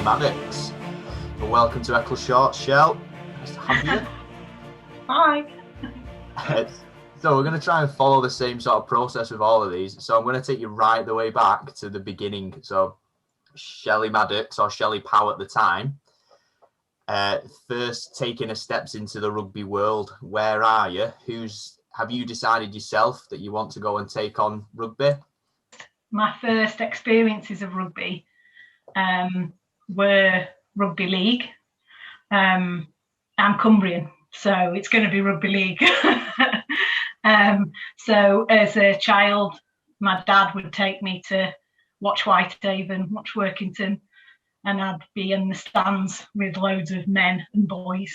Maddocks. Well, welcome to Eccles Short. Shell, nice to have you. Hi. So we're going to try and follow the same sort of process with all of these. So I'm going to take you right the way back to the beginning. So Shelley Maddocks, or Shelley Powell at the time, first taking her steps into the rugby world. Where are you? Have you decided yourself that you want to go and take on rugby? My first experiences of rugby were rugby league. I'm Cumbrian, so it's going to be rugby league. So as a child, my dad would take me to watch Whitehaven, watch Workington, and I'd be in the stands with loads of men and boys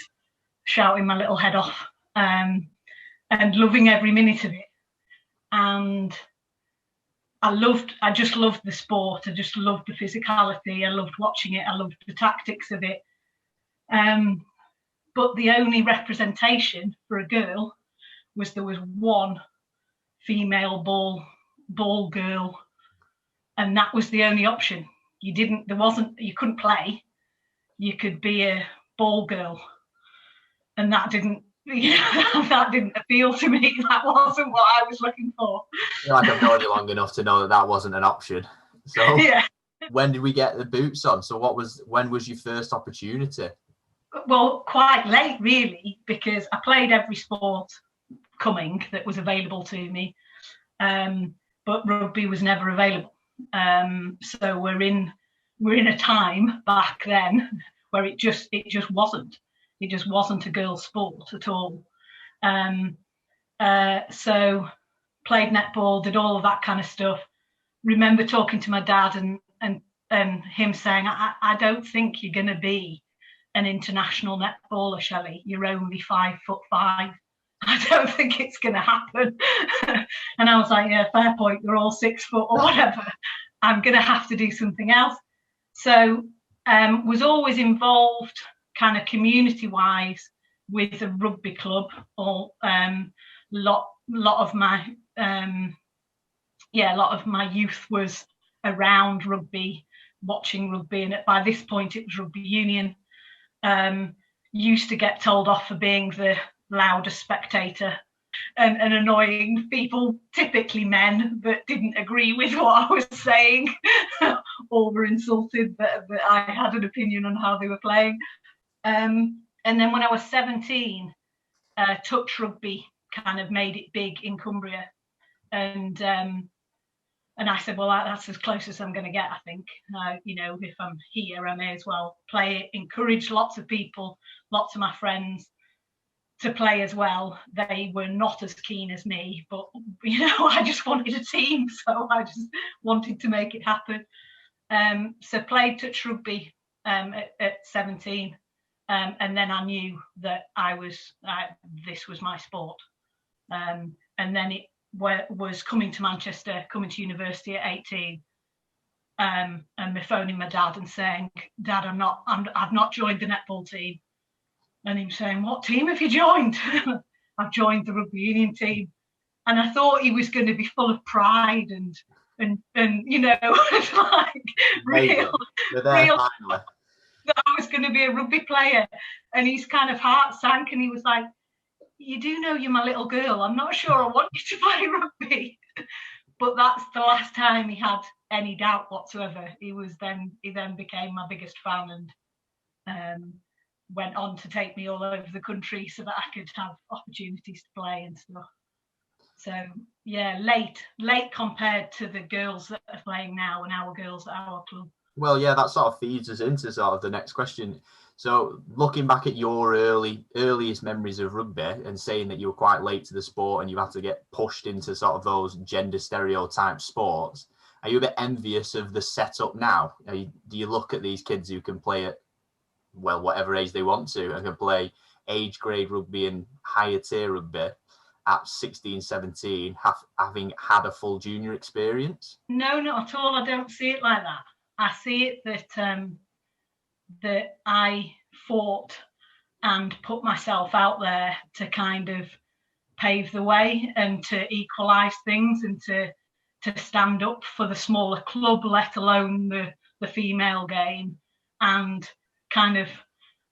shouting my little head off, and loving every minute of it. And I just loved the sport. I just loved the physicality. I loved watching it. I loved the tactics of it. But the only representation for a girl was there was one female ball girl, and that was the only option. You couldn't play. You could be a ball girl, and that didn't appeal to me. That wasn't what I was looking for. I feel like I've known you long enough to know that wasn't an option. So yeah. When did we get the boots on? So when was your first opportunity? Well, quite late, really, because I played every sport coming that was available to me, but rugby was never available. So we're in a time back then where it just wasn't. It just wasn't a girls' sport at all. So played netball, did all of that kind of stuff. Remember talking to my dad and him saying, I don't think you're going to be an international netballer, Shelley. You're only 5'5". I don't think it's going to happen. And I was like, yeah, fair point. They're all 6 foot or whatever. I'm going to have to do something else. So was always involved kind of community-wise with a rugby club. Or lot of my youth was around rugby, watching rugby, and by this point it was rugby union. Used to get told off for being the loudest spectator and annoying people, typically men that didn't agree with what I was saying or were insulted that I had an opinion on how they were playing. And then when I was 17, touch rugby kind of made it big in Cumbria. And I said, well, that's as close as I'm going to get, I think. If I'm here, I may as well play it. Encourage lots of people, lots of my friends to play as well. They were not as keen as me, but, I just wanted a team. So I just wanted to make it happen. So played touch rugby at 17. And then I knew that this was my sport. And then it was coming to Manchester, coming to university at 18, and me phoning my dad and saying, Dad, I've not joined the netball team. And he was saying, what team have you joined? I've joined the rugby union team. And I thought he was going to be full of pride and like real that I was going to be a rugby player. And his kind of heart sank, and he was like, you do know you're my little girl. I'm not sure I want you to play rugby. But that's the last time he had any doubt whatsoever. He then became my biggest fan and went on to take me all over the country so that I could have opportunities to play and stuff. So yeah, late compared to the girls that are playing now and our girls at our club. Well, yeah, that sort of feeds us into sort of the next question. So looking back at your earliest memories of rugby and saying that you were quite late to the sport and you had to get pushed into sort of those gender stereotype sports, are you a bit envious of the setup now? Do you look at these kids who can play at, well, whatever age they want to and can play age grade rugby and higher tier rugby at 16, 17, having had a full junior experience? No, not at all. I don't see it like that. I see it that I fought and put myself out there to kind of pave the way and to equalise things and to stand up for the smaller club, let alone the female game. and kind of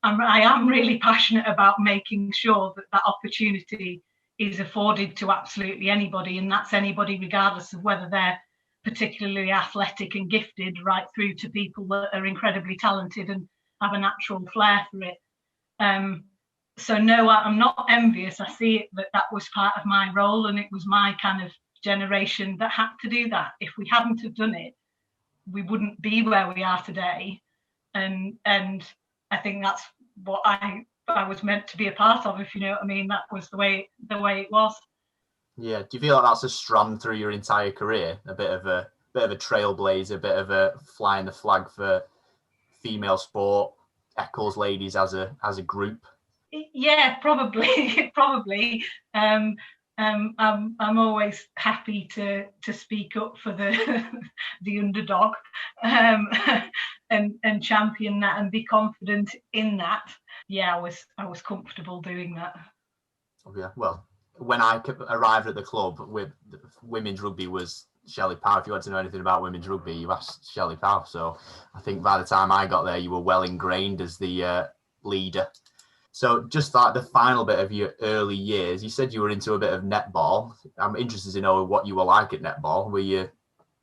I am really passionate about making sure that that opportunity is afforded to absolutely anybody, and that's anybody regardless of whether they're particularly athletic and gifted, right through to people that are incredibly talented and have a natural flair for it. So no, I'm not envious. I see it that was part of my role, and it was my kind of generation that had to do that. If we hadn't have done it, we wouldn't be where we are today. And I think that's what I was meant to be a part of, if you know what I mean. That was the way it was. Yeah. Do you feel like that's a strand through your entire career? A bit of a trailblazer, a bit of a flying the flag for female sport, Eccles Ladies as a group? Yeah, probably. I'm always happy to speak up for the underdog, and champion that and be confident in that. Yeah, I was comfortable doing that. Yeah, well, when I arrived at the club, with women's rugby was Shelley Powell. If you want to know anything about women's rugby, you asked Shelley Powell. So I think by the time I got there, you were well ingrained as the leader. So just like the final bit of your early years, you said you were into a bit of netball. I'm interested to know what you were like at netball. Were you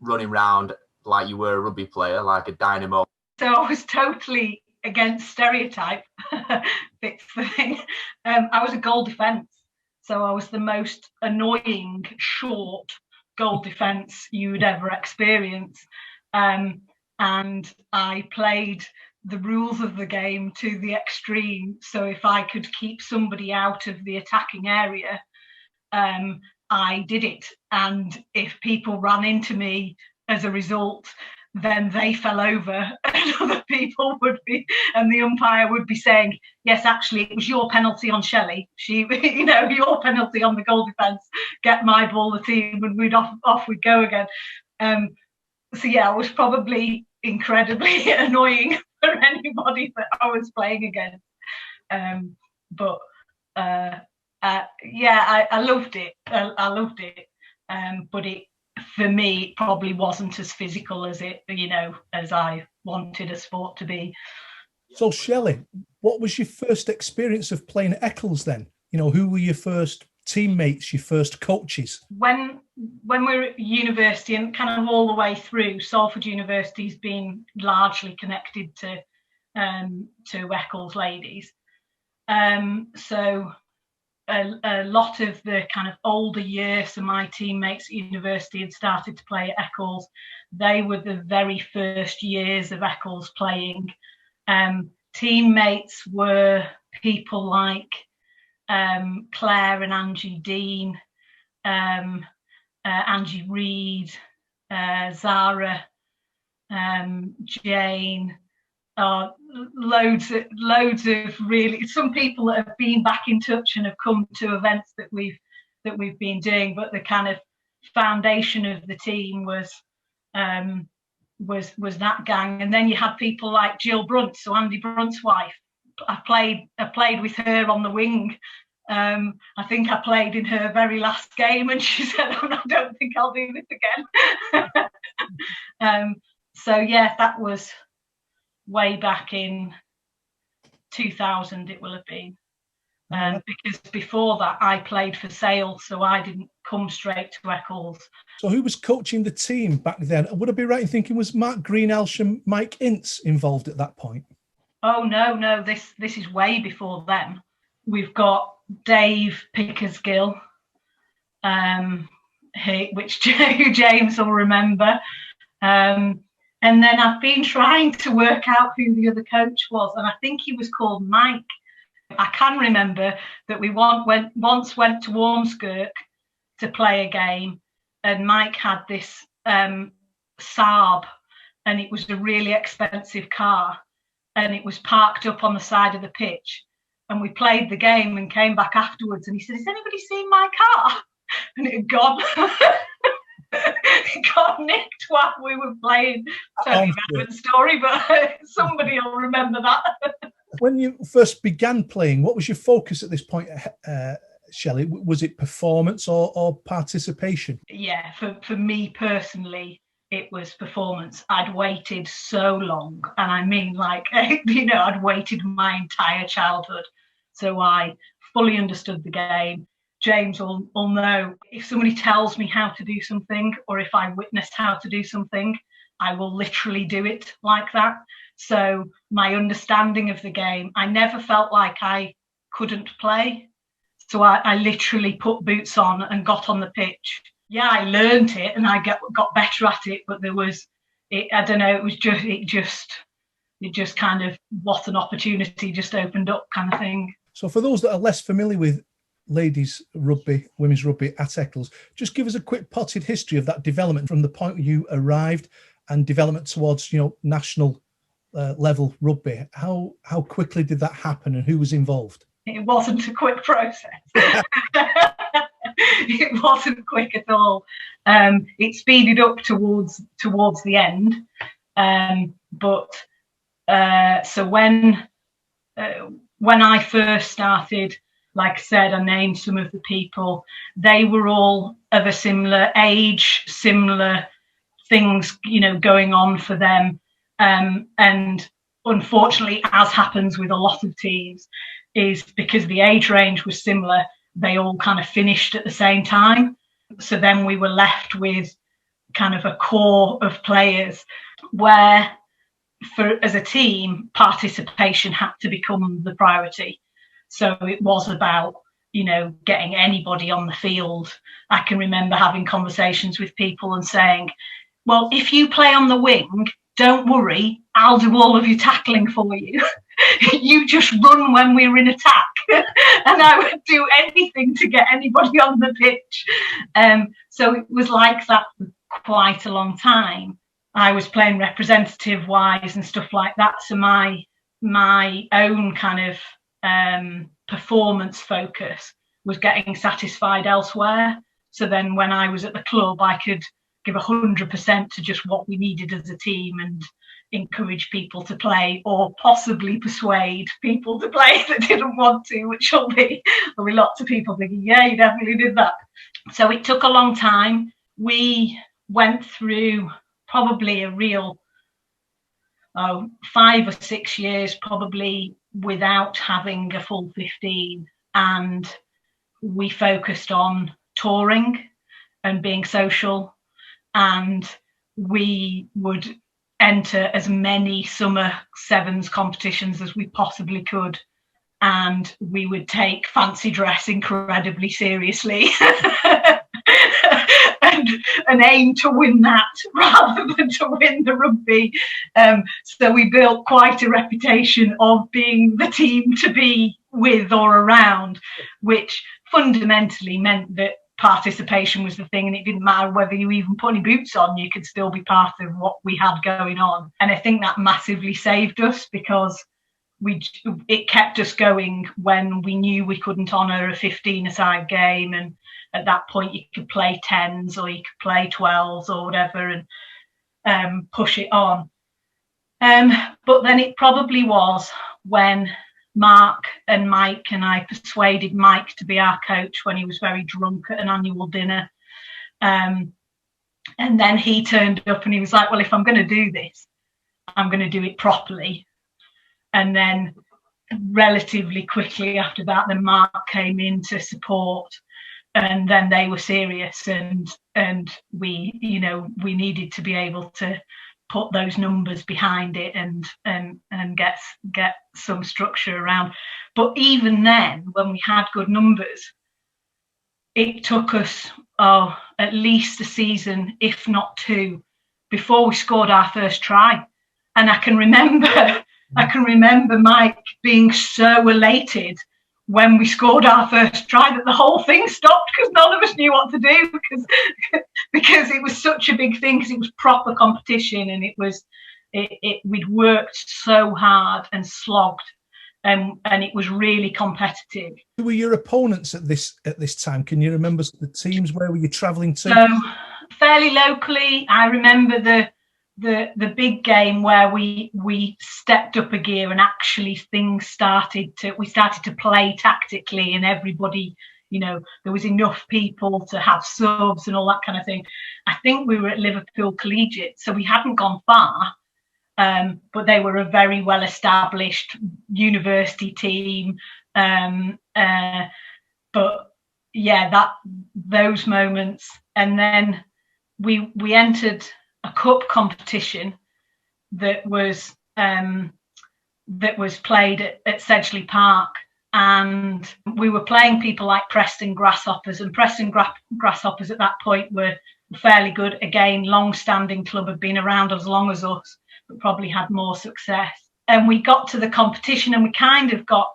running around like you were a rugby player, like a dynamo? So I was totally against stereotype. Fits the thing. I was a goal defence. So I was the most annoying, short goal defence you would ever experience. And I played the rules of the game to the extreme. So if I could keep somebody out of the attacking area, I did it. And if people ran into me as a result, then they fell over and other people would be, and the umpire would be saying, yes, actually, it was your penalty on Shelley. She, your penalty on the goal defence, get my ball, the team, and we'd off we'd go again. So yeah, I was probably incredibly annoying for anybody that I was playing against. But I loved it. I loved it. But it, for me, it probably wasn't as physical as as I wanted a sport to be. So Shelley, what was your first experience of playing at Eccles then? Who were your first teammates, your first coaches? When we were at university, and kind of all the way through, Salford University's been largely connected to Eccles Ladies. So a lot of the kind of older years, so my teammates at university had started to play at Eccles. They were the very first years of Eccles playing. Teammates were people like Claire and Angie Dean, Angie Reid, Zara, Jane, loads of really, some people that have been back in touch and have come to events that we've been doing, but the kind of foundation of the team was that gang. And then you had people like Jill Brunt, so Andy Brunt's wife. I played with her on the wing. I think I played in her very last game, and she said, I don't think I'll do this again. So yeah, that was way back in 2000 it will have been, because before that I played for Sale, so I didn't come straight to Eccles. So who was coaching the team back then? Would I be right in thinking was Mark Greenhalgh and Mike Ince involved at that point? Oh no, this is way before them. We've got Dave Pickersgill, which James will remember. And then I've been trying to work out who the other coach was, and I think he was called Mike. I can remember that we once went to Ormskirk to play a game, and Mike had this Saab, and it was a really expensive car, and it was parked up on the side of the pitch. And we played the game and came back afterwards, and he said, "Has anybody seen my car?" And it had gone. It got nicked while we were playing. Totally relevant story, but somebody will remember that. When you first began playing, what was your focus at this point, Shelley? Was it performance or participation? Yeah, for me personally, it was performance. I'd waited so long, and I mean, like, you know, I'd waited my entire childhood. So I fully understood the game. James will know, if somebody tells me how to do something, or if I witness how to do something, I will literally do it like that. So my understanding of the game, I never felt like I couldn't play. So I literally put boots on and got on the pitch. Yeah, I learned it and I got better at it, but there was, I don't know, it just kind of, what an opportunity just opened up kind of thing. So for those that are less familiar with ladies rugby, women's rugby at Eccles, just give us a quick potted history of that development from the point you arrived and development towards, you know, national level rugby. How quickly did that happen and who was involved? It wasn't a quick process. It wasn't quick at all. It speeded up towards the end. So when I first started, like I said, I named some of the people. They were all of a similar age, similar things, you know, going on for them. And unfortunately, as happens with a lot of teams, is because the age range was similar, they all kind of finished at the same time. So then we were left with kind of a core of players where, as a team, participation had to become the priority. So it was about, you know, getting anybody on the field. I can remember having conversations with people and saying, well, if you play on the wing, don't worry, I'll do all of your tackling for you. You just run when we're in attack. And I would do anything to get anybody on the pitch. So it was like that for quite a long time. I was playing representative wise and stuff like that. So my own kind of performance focus was getting satisfied elsewhere. So then when I was at the club, I could give 100% to just what we needed as a team and encourage people to play, or possibly persuade people to play that didn't want to, which there'll be lots of people thinking, yeah, you definitely did that. So it took a long time. We went through probably a real 5 or 6 years probably without having a full 15, and we focused on touring and being social, and we would enter as many summer sevens competitions as we possibly could, and we would take fancy dress incredibly seriously and aim to win that rather than to win the rugby. So we built quite a reputation of being the team to be with or around, which fundamentally meant that participation was the thing, and it didn't matter whether you even put any boots on, you could still be part of what we had going on. And I think that massively saved us, because it kept us going when we knew we couldn't honour a 15-a-side game, and at that point you could play 10s or you could play 12s or whatever and push it on. But then it probably was when Mark and Mike, and I persuaded Mike to be our coach when he was very drunk at an annual dinner. And then he turned up and he was like, well, if I'm going to do this, I'm going to do it properly. And then relatively quickly after that, then Mark came in to support, and then they were serious, and we, you know, we needed to be able to put those numbers behind it and get some structure around. But even then, when we had good numbers, it took us at least a season, if not 2, before we scored our first try. And I can remember Mike being so elated when we scored our first try that the whole thing stopped, because none of us knew what to do, because it was such a big thing, because it was proper competition, and we'd worked so hard and slogged, and it was really competitive. Who were your opponents at this time? Can you remember the teams? Where were you travelling to? So fairly locally, I remember the big game where we stepped up a gear, and actually we started to play tactically, and everybody, there was enough people to have subs and all that kind of thing. I think we were at Liverpool Collegiate, so we hadn't gone far, but they were a very well-established university team. But yeah, those moments, and then we entered a cup competition that was played at Sedgley Park, and we were playing people like Preston Grasshoppers, and Preston Grasshoppers at that point were fairly good. Again, long-standing club, had been around as long as us, but probably had more success. And we got to the competition, and we kind of got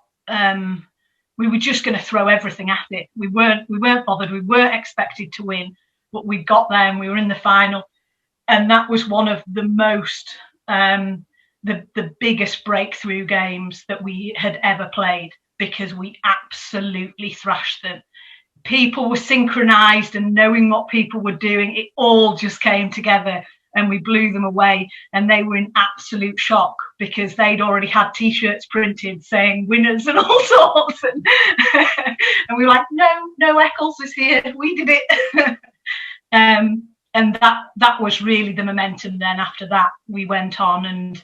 we were just going to throw everything at it. We weren't bothered. We weren't expected to win, but we got there and we were in the final. And that was one of the most, the biggest breakthrough games that we had ever played, because we absolutely thrashed them. People were synchronized and knowing what people were doing. It all just came together and we blew them away. And they were in absolute shock because they'd already had T-shirts printed saying winners and all sorts. And, and we were like, no, Eccles is here. We did it. And that was really the momentum. Then after that, we went on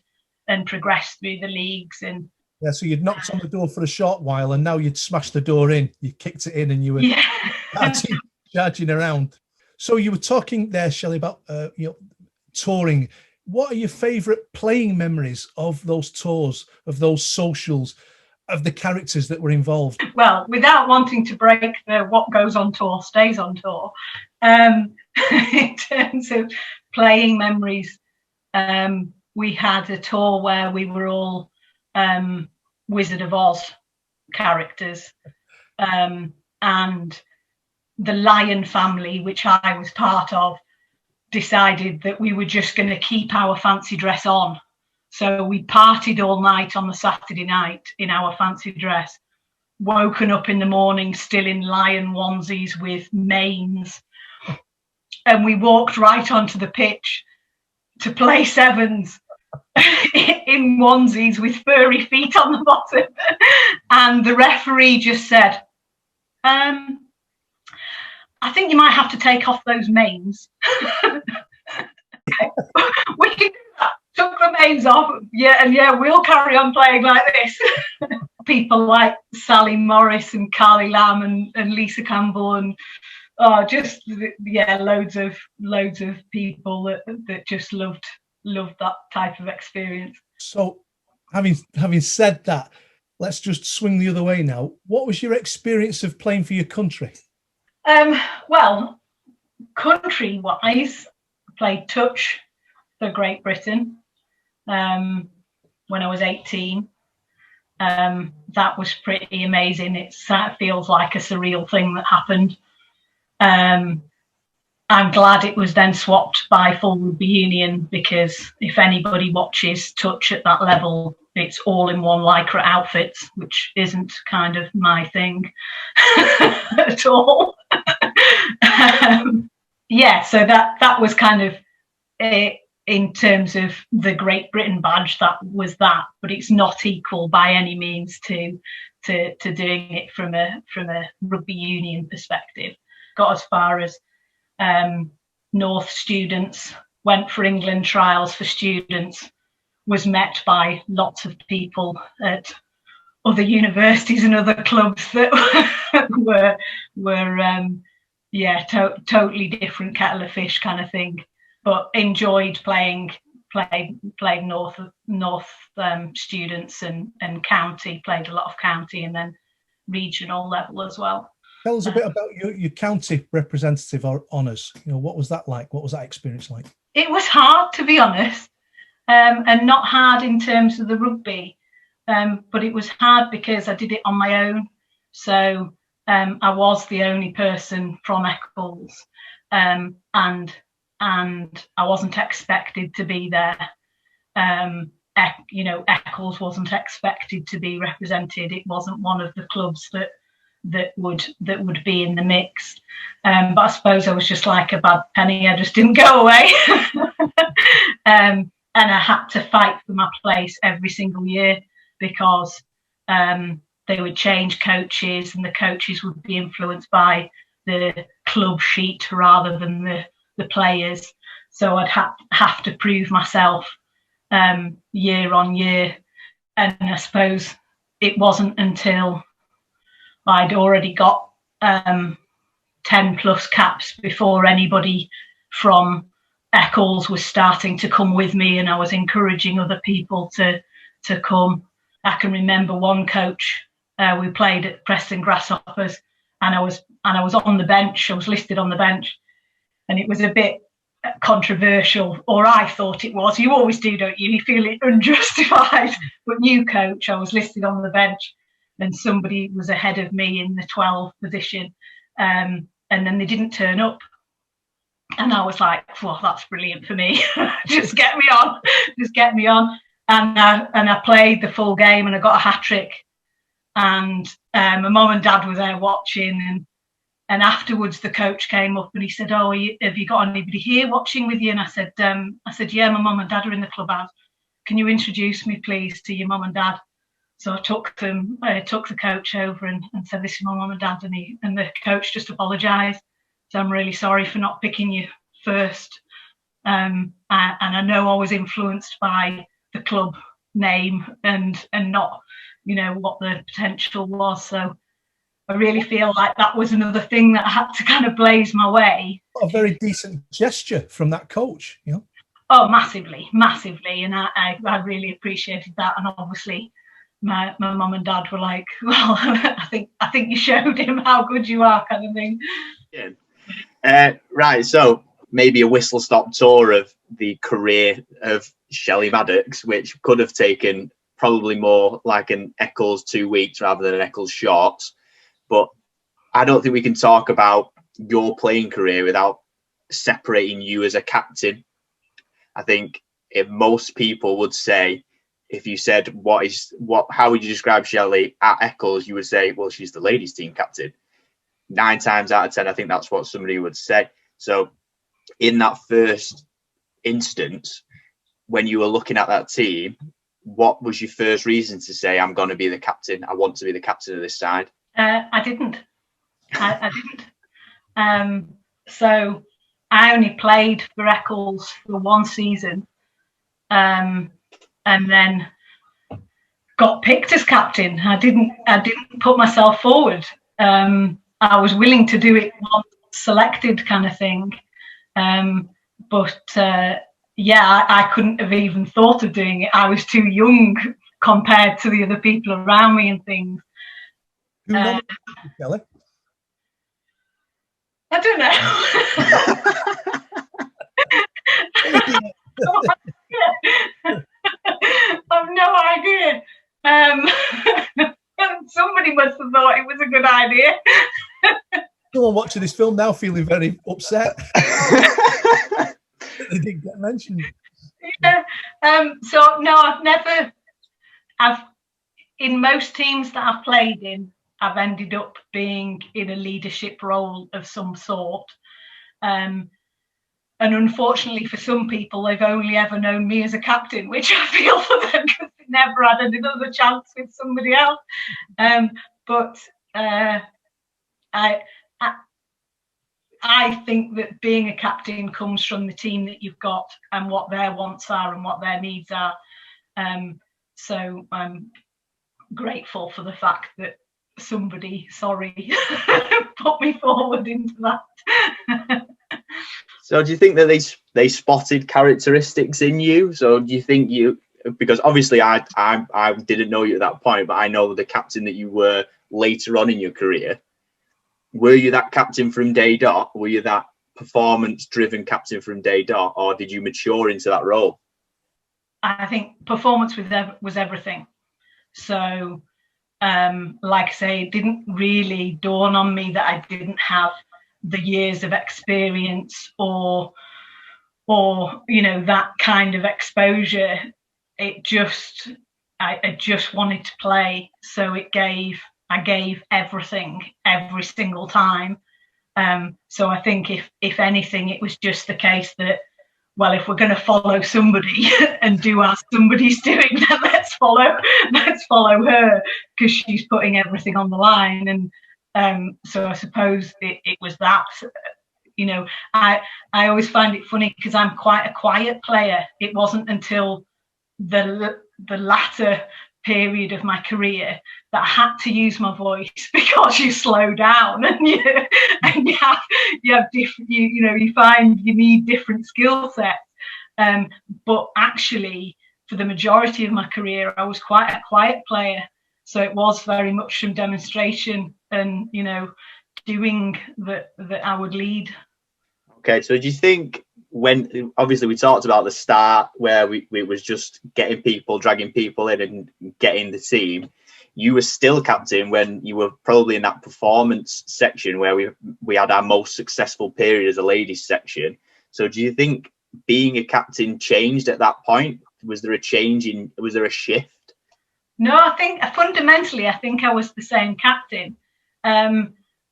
and progressed through the leagues. And yeah, so you'd knocked on the door for a short while, and now you'd smashed the door in. You kicked it in, and you were charging around. So you were talking there, Shelley, about touring. What are your favourite playing memories of those tours, of those socials, of the characters that were involved? Well, without wanting to break the what goes on tour stays on tour, in terms of playing memories, we had a tour where we were all Wizard of Oz characters, and the Lion family, which I was part of, decided that we were just going to keep our fancy dress on. So we partied all night on the Saturday night in our fancy dress, woken up in the morning still in lion onesies with manes, and we walked right onto the pitch to play sevens in onesies with furry feet on the bottom. And the referee just said, I think you might have to take off those manes. We can do that. Took the manes off. Yeah, we'll carry on playing like this. People like Sally Morris and Carly Lamb and Lisa Campbell and loads of people that just loved that type of experience. So having said that, let's just swing the other way now. What was your experience of playing for your country? Well, country-wise, I played touch for Great Britain when I was 18. That was pretty amazing. It feels like a surreal thing that happened. I'm glad it was then swapped by full rugby union, because if anybody watches touch at that level, it's all in one lycra outfits, which isn't kind of my thing at all. So that was kind of it in terms of the Great Britain badge. That was that, but it's not equal by any means to doing it from a rugby union perspective. Got as far as North students, went for England trials for students, was met by lots of people at other universities and other clubs that were totally different kettle of fish kind of thing, but enjoyed playing North students and county, played a lot of county and then regional level as well. Tell us a bit about your county representative honours. What was that like? What was that experience like? It was hard, to be honest, and not hard in terms of the rugby, but it was hard because I did it on my own. So I was the only person from Eccles, and I wasn't expected to be there. Eccles wasn't expected to be represented. It wasn't one of the clubs that would be in the mix. But I suppose I was just like a bad penny. I just didn't go away. And I had to fight for my place every single year because they would change coaches, and the coaches would be influenced by the club sheet rather than the players. So I'd have to prove myself year on year. And I suppose it wasn't until I'd already got 10 plus caps before anybody from Eccles was starting to come with me, and I was encouraging other people to come. I can remember one coach, we played at Preston Grasshoppers, and I was on the bench. I was listed on the bench, and it was a bit controversial, or I thought it was. You always do, don't you? You feel it unjustified. But new coach, I was listed on the bench, and somebody was ahead of me in the 12 position, and then they didn't turn up. And I was like, well, that's brilliant for me. Just get me on. Just get me on. And I played the full game, and I got a hat-trick. And my mum and dad were there watching. And afterwards, the coach came up and he said, oh, have you got anybody here watching with you? And I said, yeah, my mum and dad are in the clubhouse. Can you introduce me, please, to your mum and dad? So I took the coach over and said, this is my mum and dad. And the coach just apologised. So I'm really sorry for not picking you first. And I know I was influenced by the club name and not, what the potential was. So I really feel like that was another thing that I had to kind of blaze my way. A very decent gesture from that coach, Oh, massively. And I really appreciated that. And obviously my mum and dad were like, well, I think you showed him how good you are, kind of thing. Yeah. Right, so maybe a whistle-stop tour of the career of Shelley Maddocks, which could have taken probably more like an Eccles 2 weeks rather than an Eccles shorts. But I don't think we can talk about your playing career without separating you as a captain. I think if most people would say, if you said how would you describe Shelley at Eccles, you would say, well, she's the ladies team captain. 9 times out of 10, I think that's what somebody would say. So in that first instance, when you were looking at that team, what was your first reason to say, I'm going to be the captain? I want to be the captain of this side. I didn't. I didn't. So I only played for Eccles for 1 season, and then got picked as captain. I didn't put myself forward. I was willing to do it once selected, kind of thing, but I couldn't have even thought of doing it. I was too young compared to the other people around me and things. Who nominated you, Shelley? I don't know. I've no idea. Somebody must have thought it was a good idea. Someone watching this film now feeling very upset. They didn't get mentioned. Yeah. So no, I've in most teams that I've played in, I've ended up being in a leadership role of some sort. And unfortunately for some people, they've only ever known me as a captain, which I feel for them because they never had another chance with somebody else. But I think that being a captain comes from the team that you've got and what their wants are and what their needs are. So I'm grateful for the fact that somebody, put me forward into that. So do you think that they spotted characteristics in you? So do you think because obviously I didn't know you at that point, but I know the captain that you were later on in your career. Were you that captain from day dot? Were you that performance-driven captain from day dot, or did you mature into that role? I think performance was everything. So, like I say, it didn't really dawn on me that I didn't have the years of experience or that kind of exposure. I just wanted to play, so I gave everything every single time. So I think if anything, it was just the case that well, if we're going to follow somebody and do as somebody's doing, then let's follow her, because she's putting everything on the line. And so I suppose it was that. You know, I always find it funny because I'm quite a quiet player. It wasn't until the latter period of my career that I had to use my voice, because you slow down and you have different, you find you need different skill sets. But actually, for the majority of my career, I was quite a quiet player. So it was very much from demonstration and, doing that I would lead. Okay, so do you think, when obviously we talked about the start where we was just dragging people in and getting the team, you were still captain when you were probably in that performance section where we had our most successful period as a ladies section. So do you think being a captain changed at that point? Was there a shift? No, I think fundamentally, I think I was the same captain.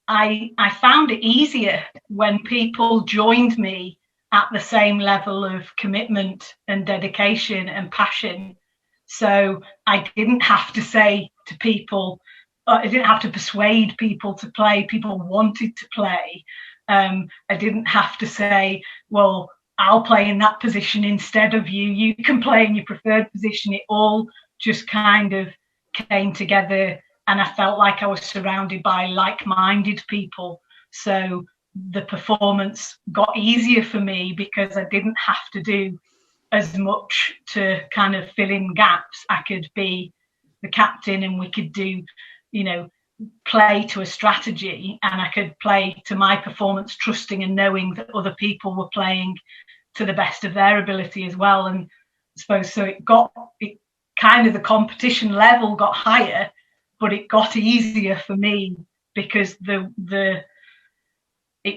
I found it easier when people joined me at the same level of commitment and dedication and passion. So I didn't have to say to people, I didn't have to persuade people to play. People wanted to play. I didn't have to say, well, I'll play in that position instead of you. You can play in your preferred position. It all just kind of came together, and I felt like I was surrounded by like-minded people. So the performance got easier for me because I didn't have to do as much to kind of fill in gaps. I could be the captain and we could do, play to a strategy, and I could play to my performance, trusting and knowing that other people were playing to the best of their ability as well. And I suppose so it kind of, the competition level got higher, but it got easier for me because it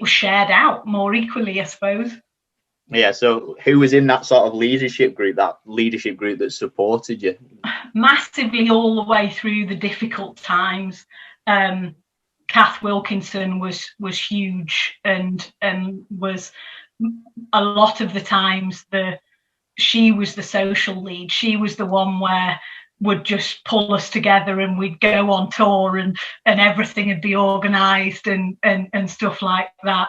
was shared out more equally, I suppose. Yeah, so who was in that sort of leadership group that supported you? Massively, all the way through the difficult times. Kath Wilkinson was huge, and was a lot of the times she was the social lead. She was the one where would just pull us together and we'd go on tour and everything would be organised and stuff like that.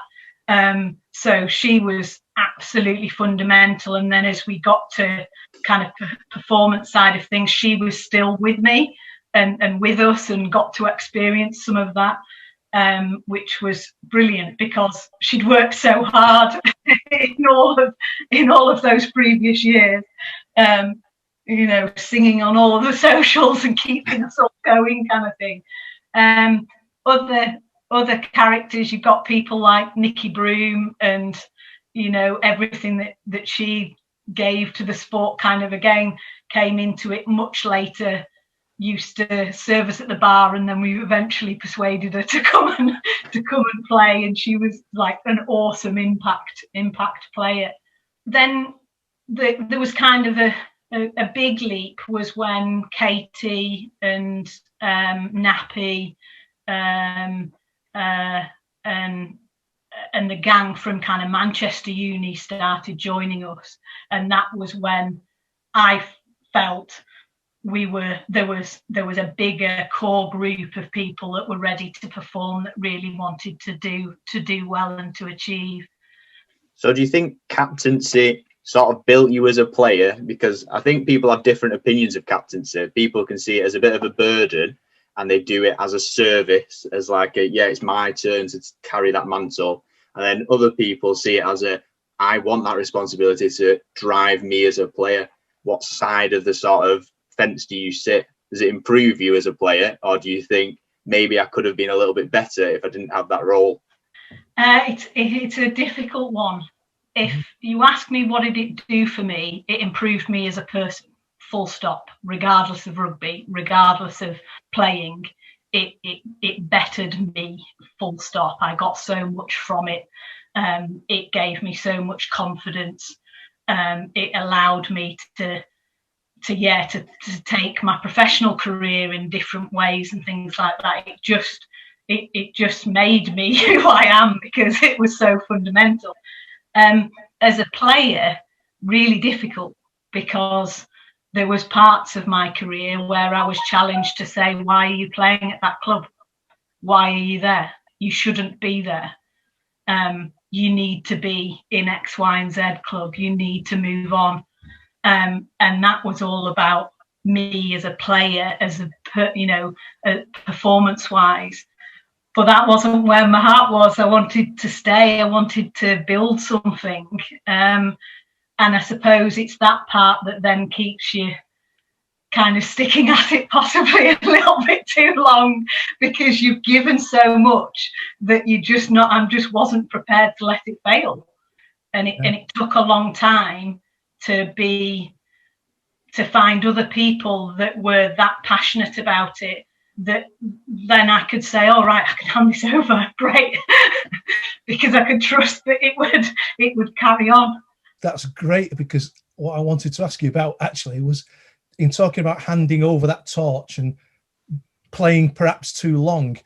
So she was absolutely fundamental. And then as we got to kind of performance side of things, she was still with me and with us, and got to experience some of that, which was brilliant because she'd worked so hard in all of those previous years. Singing on all of the socials and keeping us all going, kind of thing. Other characters, you've got people like Nikki Broom, and everything that she gave to the sport kind of again came into it much later. Used to serve us at the bar, and then we eventually persuaded her to come and play, and she was like an awesome impact player. Then there was kind of a big leap was when Katie and Nappy and the gang from kind of Manchester Uni started joining us, and that was when I felt there was a bigger core group of people that were ready to perform, that really wanted to do well and to achieve. So do you think captaincy sort of built you as a player? Because I think people have different opinions of captaincy. People can see it as a bit of a burden, and they do it as a service, as like it's my turn to carry that mantle. And then other people see it as I want that responsibility to drive me as a player. What side of the sort of fence do you sit? Does it improve you as a player, or do you think maybe I could have been a little bit better if I didn't have that role? It's a difficult one. If you ask me what did it do for me, it improved me as a person, full stop, regardless of rugby, regardless of playing. It bettered me, full stop. I got so much from it. It gave me so much confidence. It allowed me to take my professional career in different ways and things like that. It just made me who I am because it was so fundamental. As a player, really difficult, because there was parts of my career where I was challenged to say, why are you playing at that club? Why are you there? You shouldn't be there. You need to be in X, Y, and Z club. You need to move on. And that was all about me as a player, as performance-wise. But that wasn't where my heart was. I wanted to stay. I wanted to build something. And I suppose it's that part that then keeps you kind of sticking at it possibly a little bit too long, because you've given so much that I just wasn't prepared to let it fail. And it took a long time to find other people that were that passionate about it, that then I could say, all right, I can hand this over, great, because I could trust that it would carry on. That's great, because what I wanted to ask you about actually was, in talking about handing over that torch and playing perhaps too long,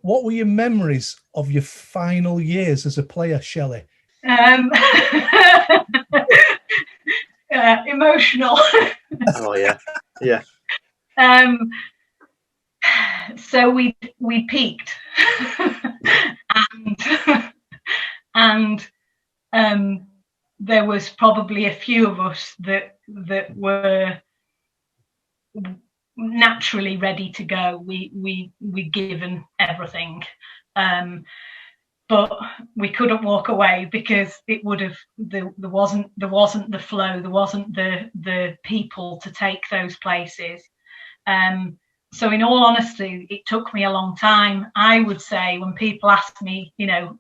what were your memories of your final years as a player, Shelley? Emotional. Oh yeah, yeah. So we peaked, and there was probably a few of us that were naturally ready to go. We given everything, but we couldn't walk away, because it would have there wasn't the flow, there wasn't the people to take those places. So in all honesty, it took me a long time. I would say, when people ask me,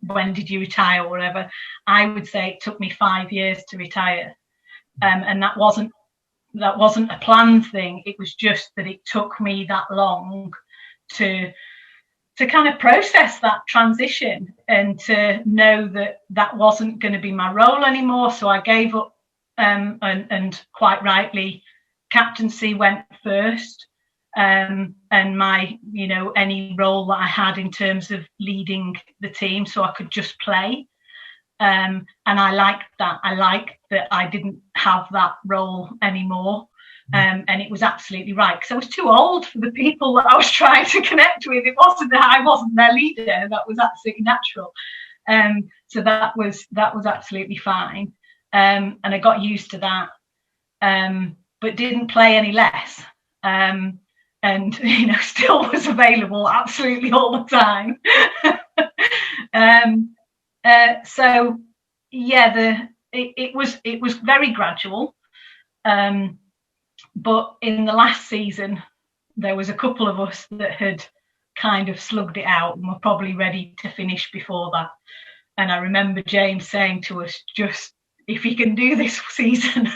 when did you retire or whatever, I would say it took me 5 years to retire, and that wasn't a planned thing. It was just that it took me that long to kind of process that transition, and to know that wasn't going to be my role anymore. So I gave up, and quite rightly, captaincy went first, and my, any role that I had in terms of leading the team, so I could just play. And I liked that. I liked that I didn't have that role anymore. And it was absolutely right, because I was too old for the people that I was trying to connect with. It wasn't that I wasn't their leader. That was absolutely natural. So that was absolutely fine. And I got used to that, but didn't play any less. And, still was available absolutely all the time. So yeah, it was very gradual, but in the last season there was a couple of us that had kind of slugged it out and were probably ready to finish before that. And I remember James saying to us, just, if you can do this season,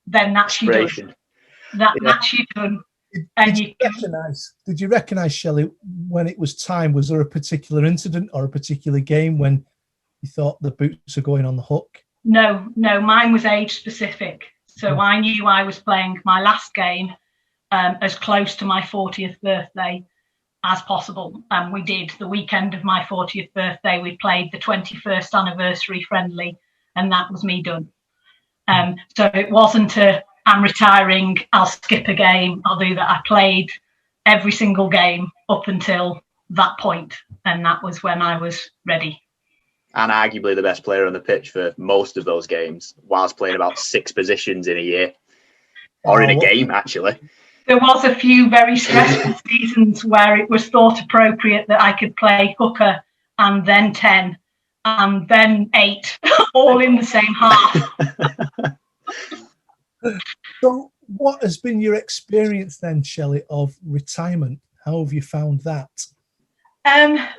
then that's you done. That's you done. Did you recognise, Shelley, when it was time? Was there a particular incident or a particular game when you thought the boots are going on the hook? No, mine was age specific. So I knew I was playing my last game as close to my 40th birthday as possible. And we did. The weekend of my 40th birthday, we played the 21st anniversary friendly, and that was me done. So it wasn't I'm retiring, I'll skip a game, I'll do that. I played every single game up until that point, and that was when I was ready. And arguably the best player on the pitch for most of those games, whilst playing about 6 positions in a year, or in a game, actually. There was a few very stressful seasons where it was thought appropriate that I could play hooker and then 10 and then 8, all in the same half. So what has been your experience then, Shelley, of retirement? How have you found that?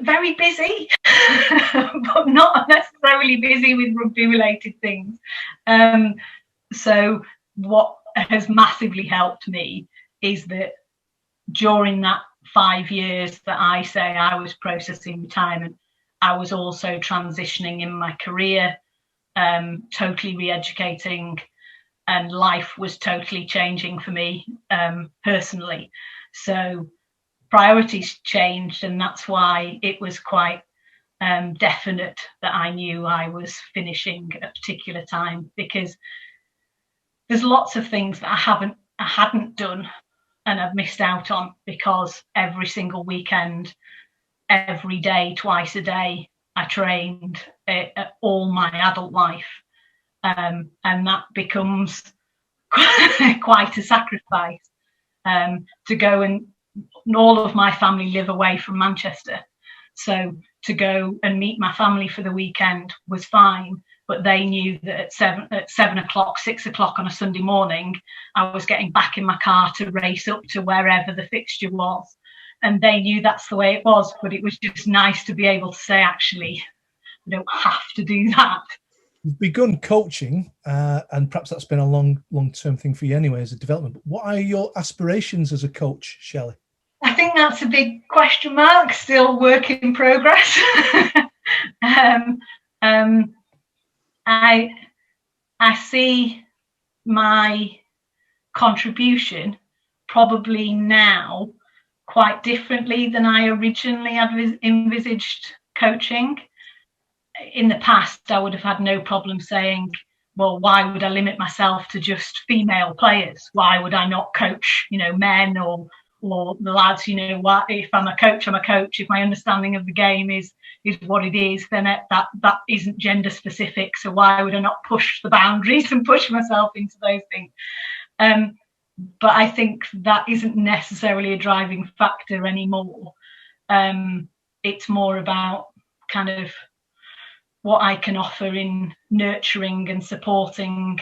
Very busy, but not necessarily busy with rugby-related things. So what has massively helped me is that during that 5 years that I say I was processing retirement, I was also transitioning in my career, totally re-educating, and life was totally changing for me personally. So priorities changed, and that's why it was quite definite that I knew I was finishing at a particular time, because there's lots of things that I hadn't done and I've missed out on, because every single weekend, every day, twice a day, I trained all my adult life. And that becomes quite a sacrifice, to go, and all of my family live away from Manchester. So to go and meet my family for the weekend was fine, but they knew that at 7 o'clock, 6 o'clock on a Sunday morning, I was getting back in my car to race up to wherever the fixture was. And they knew that's the way it was, but it was just nice to be able to say, actually, I don't have to do that. You've begun coaching, and perhaps that's been a long-term thing for you anyway as a development. But what are your aspirations as a coach, Shelley? I think that's a big question mark, still work in progress. I see my contribution probably now quite differently than I originally had envisaged coaching. In the past, I would have had no problem saying, well, why would I limit myself to just female players? Why would I not coach, men or the lads? Why, if I'm a coach, I'm a coach. If my understanding of the game is what it is, then that isn't gender specific. So why would I not push the boundaries and push myself into those things? But I think that isn't necessarily a driving factor anymore. It's more about kind of what I can offer in nurturing and supporting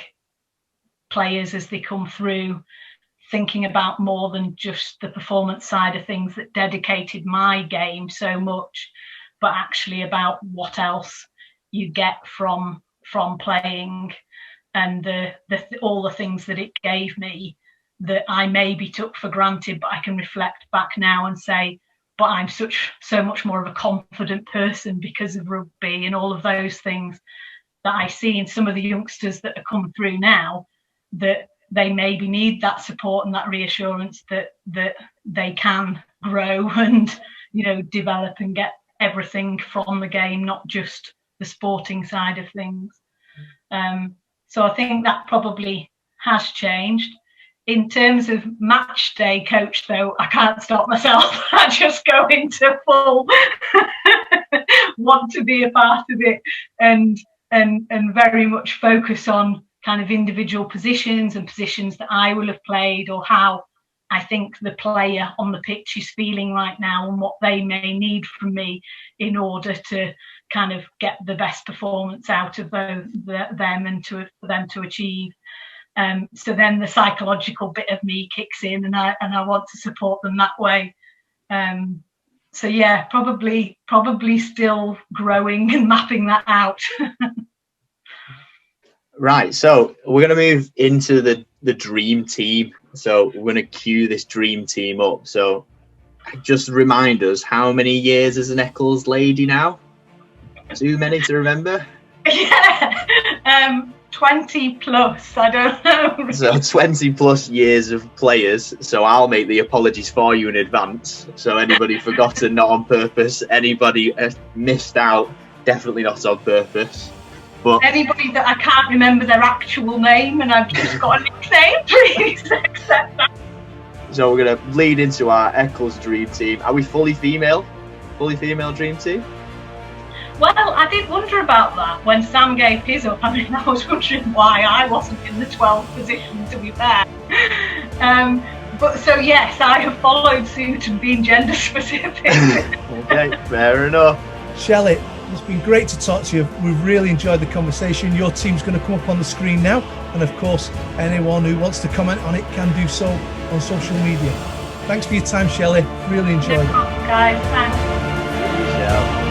players as they come through, thinking about more than just the performance side of things that dedicated my game so much, but actually about what else you get from playing, and all the things that it gave me that I maybe took for granted, but I can reflect back now and say, but I'm so much more of a confident person because of rugby and all of those things that I see in some of the youngsters that are coming through now, that they maybe need that support and that reassurance that they can grow and, develop and get everything from the game, not just the sporting side of things. So I think that probably has changed. In terms of match day coach, though, I can't stop myself. I just go into full want to be a part of it, and very much focus on kind of individual positions and positions that I will have played, or how I think the player on the pitch is feeling right now and what they may need from me in order to kind of get the best performance out of them and for them to achieve. So then the psychological bit of me kicks in, and I want to support them that way. So yeah, probably still growing and mapping that out. Right, so we're going to move into the dream team. So we're going to cue this dream team up. So just remind us, how many years as an Eccles lady now? Too many to remember? Yeah, 20 plus, I don't know. So 20 plus years of players. So I'll make the apologies for you in advance. So anybody forgotten, not on purpose. Anybody missed out, definitely not on purpose. But anybody that I can't remember their actual name and I've just got a nickname, please accept that. So we're going to lead into our Eccles dream team. Are we fully female? Fully female dream team? Well, I did wonder about that when Sam gave his up. I mean, I was wondering why I wasn't in the 12th position, to be fair. But so, yes, I have followed suit and been gender specific. Okay, fair enough. Shelley, it's been great to talk to you. We've really enjoyed the conversation. Your team's going to come up on the screen now. And of course, anyone who wants to comment on it can do so on social media. Thanks for your time, Shelley. Really enjoyed it. Guys, thanks. Yeah.